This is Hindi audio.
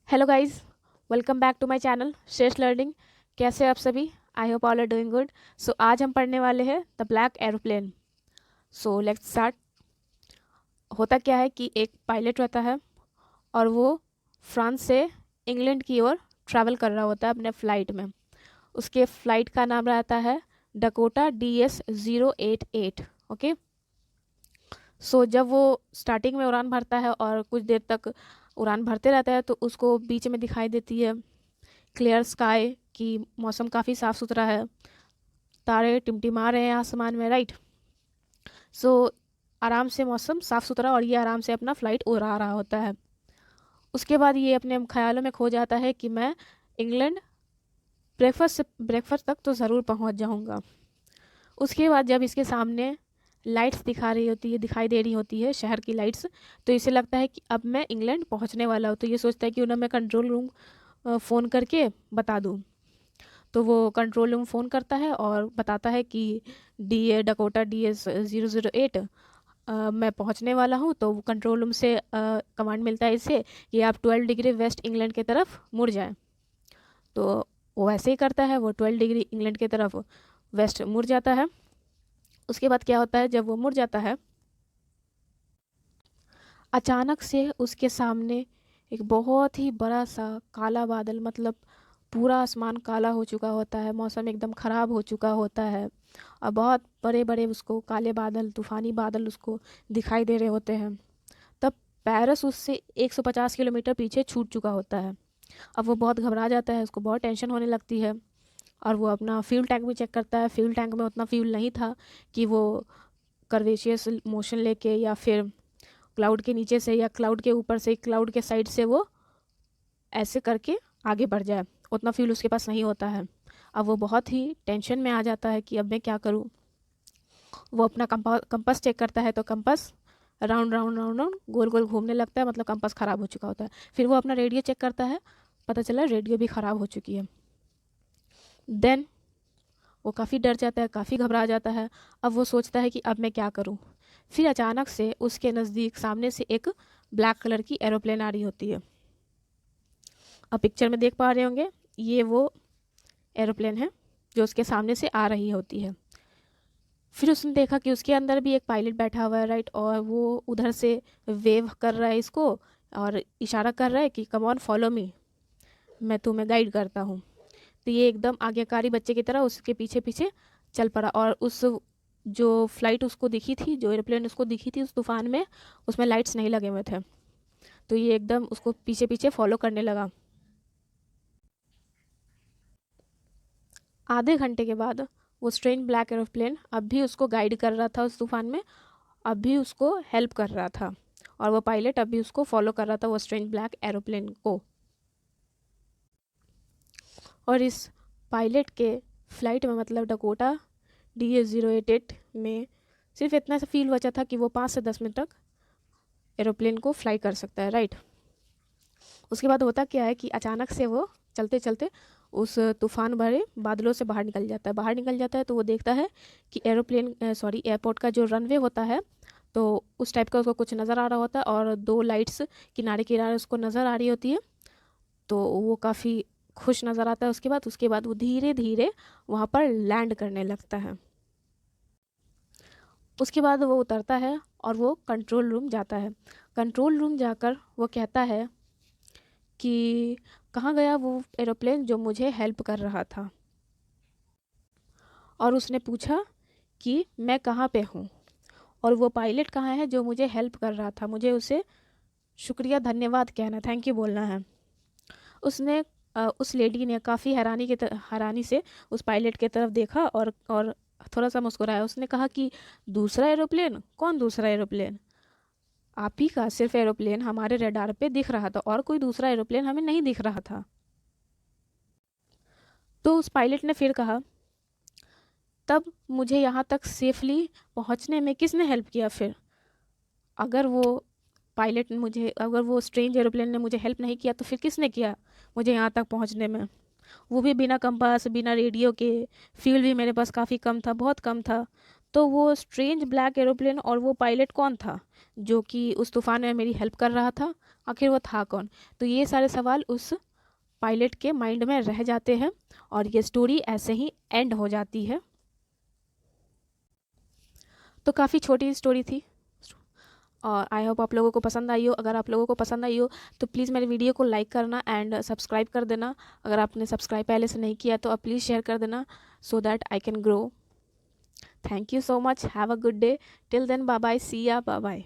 Hello guys, welcome back to my channel Shreshth learning. कैसे हैं आप सभी? I hope all are doing good. So आज हम पढ़ने वाले हैं the black aeroplane. So let's start. होता क्या है कि एक पायलट रहता है और वो फ्रांस से इंग्लैंड की ओर ट्रैवल कर रहा होता है अपने फ़्लाइट में। उसके फ़्लाइट का नाम रहता है डकोटा DS-088। ओके। सो जब वो स्टार्टिंग में उड़ान भरता है और कुछ देर तक उड़ान भरते रहता है तो उसको बीच में दिखाई देती है क्लियर स्काई, कि मौसम काफ़ी साफ़ सुथरा है, तारे टिमटिमा रहे हैं आसमान में, राइट। सो आराम से मौसम साफ़ सुथरा और ये आराम से अपना फ़्लाइट उड़ा रहा होता है। उसके बाद ये अपने ख्यालों में खो जाता है कि मैं इंग्लैंड ब्रेकफास्ट तक तो ज़रूर पहुंच जाऊंगा। उसके बाद जब इसके सामने लाइट्स दिखाई दे रही होती है, शहर की लाइट्स, तो इसे लगता है कि अब मैं इंग्लैंड पहुंचने वाला हूँ। तो ये सोचता है कि उन्हें मैं कंट्रोल रूम फ़ोन करके बता दूँ। तो वो कंट्रोल रूम फ़ोन करता है और बताता है कि डकोटा DS-008 मैं पहुंचने वाला हूं। तो कंट्रोल रूम से कमांड मिलता है इसे कि आप 12 डिग्री वेस्ट इंग्लैंड की तरफ मुड़ जाएं। तो वो वैसे ही करता है, वो 12 डिग्री इंग्लैंड की तरफ वेस्ट मुड़ जाता है। उसके बाद क्या होता है, जब वो मुड़ जाता है अचानक से उसके सामने एक बहुत ही बड़ा सा काला बादल, मतलब पूरा आसमान काला हो चुका होता है, मौसम एकदम ख़राब हो चुका होता है और बहुत बड़े बड़े उसको काले बादल, तूफ़ानी बादल उसको दिखाई दे रहे होते हैं। तब पेरिस उससे 150 किलोमीटर पीछे छूट चुका होता है। अब वो बहुत घबरा जाता है, उसको बहुत टेंशन होने लगती है और वो अपना फ्यूल टैंक भी चेक करता है। फ्यूल टैंक में उतना फ्यूल नहीं था कि वो कर्वेशियस मोशन लेके या फिर क्लाउड के नीचे से या क्लाउड के ऊपर से, क्लाउड के साइड से वो ऐसे करके आगे बढ़ जाए। उतना फ्यूल उसके पास नहीं होता है। अब वो बहुत ही टेंशन में आ जाता है कि अब मैं क्या करूँ। वो अपना कंपास चेक करता है तो compass round round round round गोल गोल घूमने लगता है, मतलब कंपास ख़राब हो चुका होता है। फिर वो अपना रेडियो चेक करता है, पता चला रेडियो भी ख़राब हो चुकी है। देन वो काफ़ी डर जाता है, काफ़ी घबरा जाता है। अब वो सोचता है कि अब मैं क्या करूँ। फिर अचानक से उसके नज़दीक सामने से एक ब्लैक कलर की एरोप्लेन आ रही होती है। अब पिक्चर में देख पा रहे होंगे, ये वो एरोप्लेन है जो उसके सामने से आ रही होती है। फिर उसने देखा कि उसके अंदर भी एक पायलट बैठा हुआ है, राइट, और वो उधर से वेव कर रहा है इसको और इशारा कर रहा है कि कम ऑन फॉलो मी, मैं तुम्हें गाइड करता हूँ। तो ये एकदम आज्ञाकारी बच्चे की तरह उसके पीछे पीछे चल पड़ा और उस जो फ्लाइट उसको दिखी थी, जो एरोप्लेन उसको दिखी थी उस तूफान में, उसमें लाइट्स नहीं लगे हुए थे। तो ये एकदम उसको पीछे पीछे फॉलो करने लगा। आधे घंटे के बाद वो स्ट्रेंज ब्लैक एरोप्लेन अब भी उसको गाइड कर रहा था उस तूफान में, अब भी उसको हेल्प कर रहा था और वो पायलट अब भी उसको फॉलो कर रहा था, वो स्ट्रेंज ब्लैक एरोप्लेन को। और इस पायलट के फ्लाइट में, मतलब डकोटा DS-088 में, सिर्फ इतना सा फील बचा था कि वो 5 से 10 मिनट तक एरोप्लेन को फ्लाई कर सकता है, राइट। उसके बाद होता क्या है कि अचानक से वो चलते चलते उस तूफान भरे बादलों से बाहर निकल जाता है। बाहर निकल जाता है तो वो देखता है कि एयरपोर्ट का जो रनवे होता है, तो उस टाइप का उसको कुछ नज़र आ रहा होता है और दो लाइट्स किनारे किनारे उसको नज़र आ रही होती है। तो वो काफ़ी खुश नज़र आता है। उसके बाद वो धीरे धीरे वहाँ पर लैंड करने लगता है। उसके बाद वो उतरता है और वो कंट्रोल रूम जाता है। कंट्रोल रूम जाकर वो कहता है कि कहाँ गया वो एरोप्लेन जो मुझे हेल्प कर रहा था। और उसने पूछा कि मैं कहाँ पे हूँ और वो पायलट कहाँ है जो मुझे हेल्प कर रहा था, मुझे उसे शुक्रिया धन्यवाद कहना, थैंक यू बोलना है। उसने उस लेडी ने काफ़ी हैरानी से उस पायलट की तरफ देखा और थोड़ा सा मुस्कुराया। उसने कहा कि दूसरा एरोप्लेन? कौन दूसरा एरोप्लेन? आप ही का सिर्फ एरोप्लेन हमारे रडार पे दिख रहा था और कोई दूसरा एरोप्लेन हमें नहीं दिख रहा था। तो उस पायलट ने फिर कहा, तब मुझे यहाँ तक सेफली पहुँचने में किसने हेल्प किया फिर? अगर वो अगर वो स्ट्रेंज एरोप्लेन ने मुझे हेल्प नहीं किया तो फिर किसने किया मुझे यहाँ तक पहुँचने में? वो भी बिना कंपास, बिना रेडियो के। फ्यूल भी मेरे पास काफ़ी कम था, बहुत कम था। तो वो स्ट्रेंज ब्लैक एरोप्लेन और वो पायलट कौन था जो कि उस तूफान में मेरी हेल्प कर रहा था, आखिर वो था कौन? तो ये सारे सवाल उस पायलट के माइंड में रह जाते हैं और ये स्टोरी ऐसे ही एंड हो जाती है। तो काफ़ी छोटी स्टोरी थी और आई होप आप लोगों को पसंद आई हो। अगर आप लोगों को पसंद आई हो तो प्लीज़ मेरे वीडियो को लाइक करना एंड सब्सक्राइब कर देना। अगर आपने सब्सक्राइब पहले से नहीं किया तो आप प्लीज़ शेयर कर देना so that I can grow. Thank you so much, have a good day, till then bye bye, see ya, bye bye.